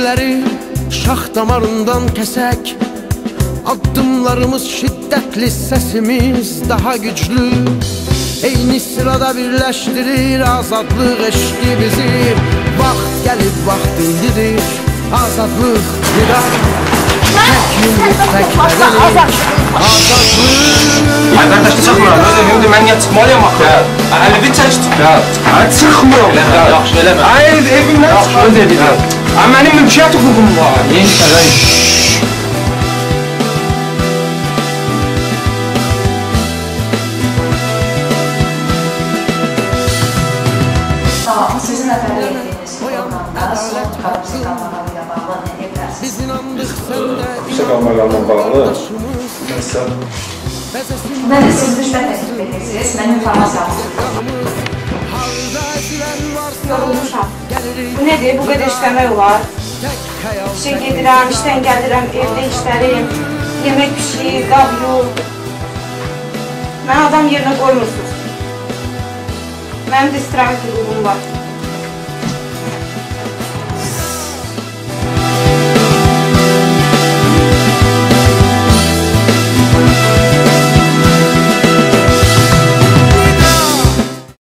zincirləri şax damarından kəsək. Addımlarımız şiddətli, səsimiz daha güclü. Eyni sırada birləşdirir azadlıq eşqi bizi. Vaxt gəlib, vaxt indidir, azadlıq nida. Tək yumruq, tək bədənik, azadlıq. Ay qardaş, çıxmıram, özüm mən niyə çıxmalıyam axı? Hələ bir çək çıx ya. Ay çıxmıram. Yaxşı eləmə. Ay evimdən çıxmıram dedim. Ay mənim mülkiyyət hüququm var. Niyə işləmək? Sizin əfəndə etdiyiniz proqramda son kapısı qalmaqlarıyla bağlı nə deyə bilərsiniz? Kapısı qalmaqlarla bağlı məsəl. Bəli, siz rüşvət təklif edirsiniz, mən informasiyamı yorulmuşam. Bu nədir? Bu qədər işləmək olar. İşə gedirəm, işdən gəlirəm, evdə işlərim, yemək pişirir, qab yox. Mən adam yerinə qoymursunuz. Mənim də istirahət hüququm var.